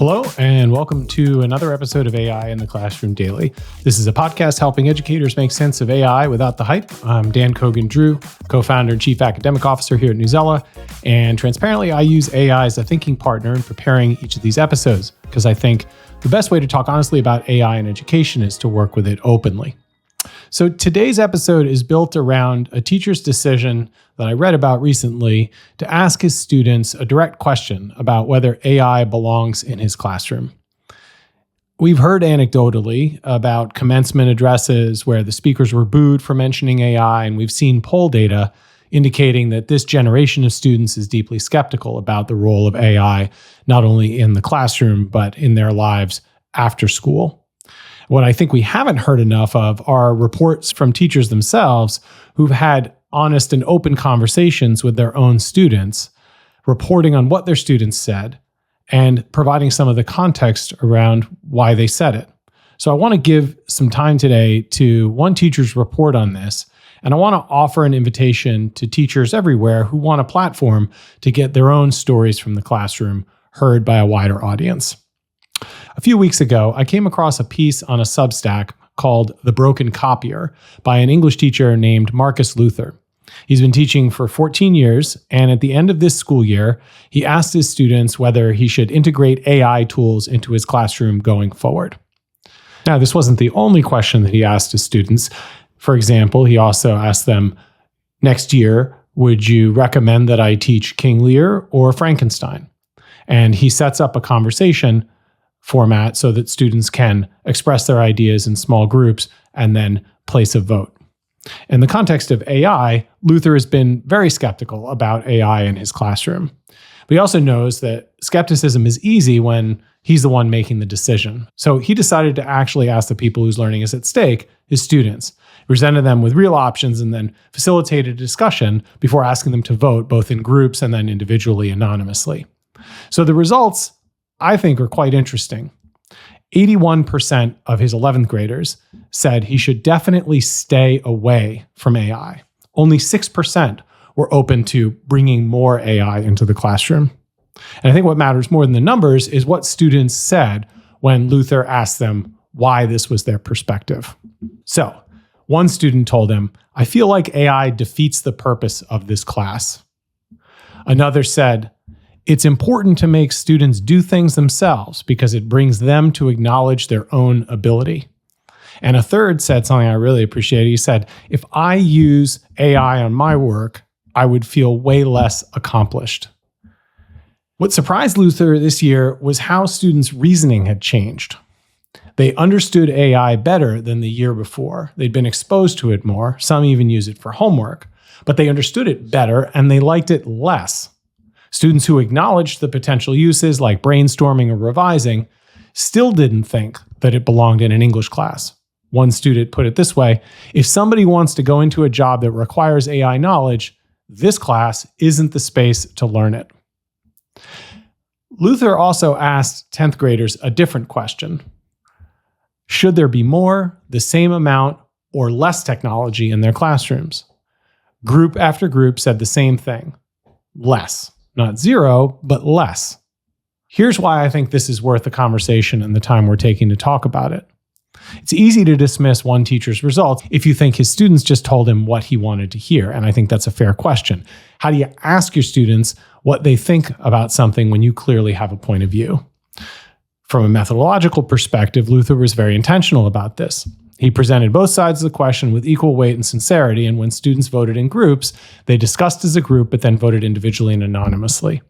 Hello, and welcome to another episode of AI in the Classroom Daily. This is a podcast helping educators make sense of AI without the hype. I'm Dan.CoganDrew, co-founder and chief academic officer here at Newsela. And transparently, I use AI as a thinking partner in preparing each of these episodes because I think the best way to talk honestly about AI in education is to work with it openly. So today's episode is built around a teacher's decision that I read about recently to ask his students a direct question about whether AI belongs in his classroom. We've heard anecdotally about commencement addresses where the speakers were booed for mentioning AI, and we've seen poll data indicating that this generation of students is deeply skeptical about the role of AI, not only in the classroom, but in their lives after school. What I think we haven't heard enough of are reports from teachers themselves who've had honest and open conversations with their own students, reporting on what their students said, and providing some of the context around why they said it. So I want to give some time today to one teacher's report on this, and I want to offer an invitation to teachers everywhere who want a platform to get their own stories from the classroom heard by a wider audience. A few weeks ago, I came across a piece on a Substack called The Broken Copier by an English teacher named Marcus Luther. He's been teaching for 14 years, and at the end of this school year, he asked his students whether he should integrate AI tools into his classroom going forward. Now, this wasn't the only question that he asked his students. For example, he also asked them, next year, would you recommend that I teach King Lear or Frankenstein? And he sets up a conversation format so that students can express their ideas in small groups and then place a vote. In the context of AI, Luther has been very skeptical about AI in his classroom. But he also knows that skepticism is easy when he's the one making the decision. So he decided to actually ask the people whose learning is at stake, his students. He presented them with real options and then facilitated a discussion before asking them to vote, both in groups and then individually anonymously. So the results, I think, are quite interesting. 81% of his 11th graders said he should definitely stay away from AI. Only 6% were open to bringing more AI into the classroom. And I think what matters more than the numbers is what students said when Luther asked them why this was their perspective. So, one student told him, "I feel like AI defeats the purpose of this class." Another said, "It's important to make students do things themselves because it brings them to acknowledge their own ability." And a third said something I really appreciated. He said, "If I use AI on my work, I would feel way less accomplished." What surprised Luther this year was how students' reasoning had changed. They understood AI better than the year before. They'd been exposed to it more. Some even use it for homework, but they understood it better and they liked it less. Students who acknowledged the potential uses like brainstorming or revising still didn't think that it belonged in an English class. One student put it this way, "If somebody wants to go into a job that requires AI knowledge, this class isn't the space to learn it." Luther also asked 10th graders a different question. Should there be more, the same amount, or less technology in their classrooms? Group after group said the same thing, less. Not zero, but less. Here's why I think this is worth the conversation and the time we're taking to talk about it. It's easy to dismiss one teacher's results if you think his students just told him what he wanted to hear, and I think that's a fair question. How do you ask your students what they think about something when you clearly have a point of view? From a methodological perspective, Luther was very intentional about this. He presented both sides of the question with equal weight and sincerity, and when students voted in groups, they discussed as a group but then voted individually and anonymously.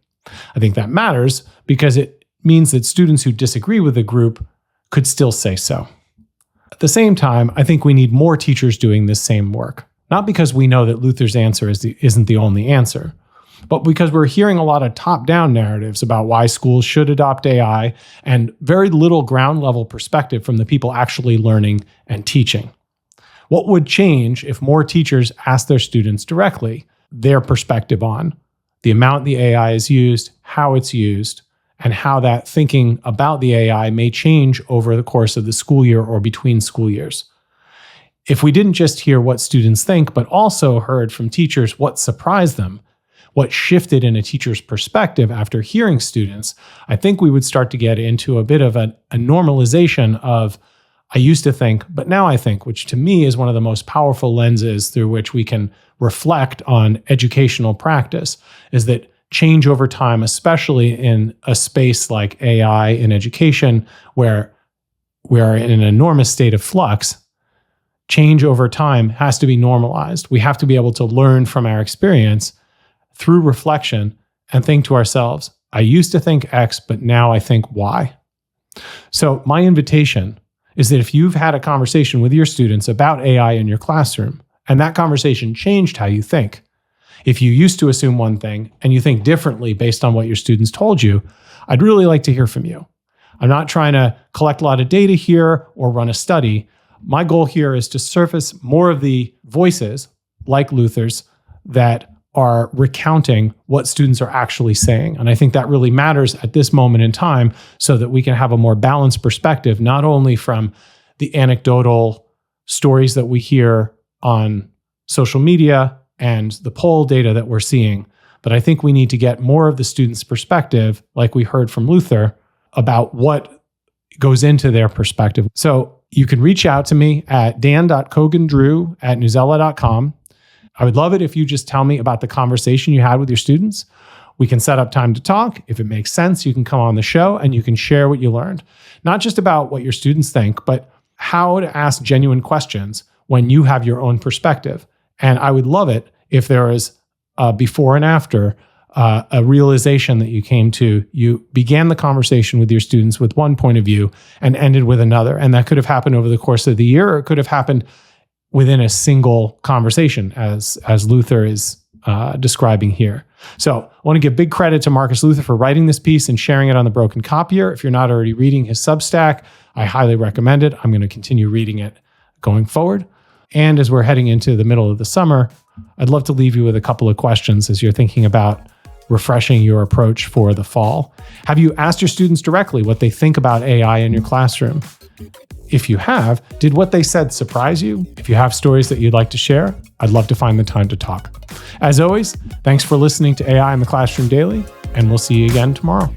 I think that matters because it means that students who disagree with the group could still say so. At the same time, I think we need more teachers doing this same work, not because we know that Luther's answer isn't the only answer, but because we're hearing a lot of top-down narratives about why schools should adopt AI and very little ground-level perspective from the people actually learning and teaching. What would change if more teachers asked their students directly their perspective on the amount the AI is used, how it's used, and how that thinking about the AI may change over the course of the school year or between school years? If we didn't just hear what students think, but also heard from teachers what surprised them, what shifted in a teacher's perspective after hearing students, I think we would start to get into a bit of a normalization of, I used to think, but now I think, which to me is one of the most powerful lenses through which we can reflect on educational practice, is that change over time, especially in a space like AI in education, where we are in an enormous state of flux, change over time has to be normalized. We have to be able to learn from our experience through reflection and think to ourselves, I used to think X, but now I think Y. So my invitation is that if you've had a conversation with your students about AI in your classroom, and that conversation changed how you think, if you used to assume one thing and you think differently based on what your students told you, I'd really like to hear from you. I'm not trying to collect a lot of data here or run a study. My goal here is to surface more of the voices, like Luther's, that are recounting what students are actually saying. And I think that really matters at this moment in time so that we can have a more balanced perspective, not only from the anecdotal stories that we hear on social media and the poll data that we're seeing, but I think we need to get more of the students' perspective, like we heard from Luther, about what goes into their perspective. So you can reach out to me at Dan.CoganDrew at newsella.com. I would love it if you just tell me about the conversation you had with your students. We can set up time to talk. If it makes sense, you can come on the show and you can share what you learned. Not just about what your students think, but how to ask genuine questions when you have your own perspective. And I would love it if there is a before and after, a realization that you came to. You began the conversation with your students with one point of view and ended with another. And that could have happened over the course of the year, or it could have happened within a single conversation, as Luther is describing here. So I want to give big credit to Marcus Luther for writing this piece and sharing it on the Broken Copier. If you're not already reading his Substack, I highly recommend it. I'm going to continue reading it going forward. And as we're heading into the middle of the summer, I'd love to leave you with a couple of questions as you're thinking about refreshing your approach for the fall. Have you asked your students directly what they think about AI in your classroom? If you have, did what they said surprise you? If you have stories that you'd like to share, I'd love to find the time to talk. As always, thanks for listening to AI in the Classroom Daily, and we'll see you again tomorrow.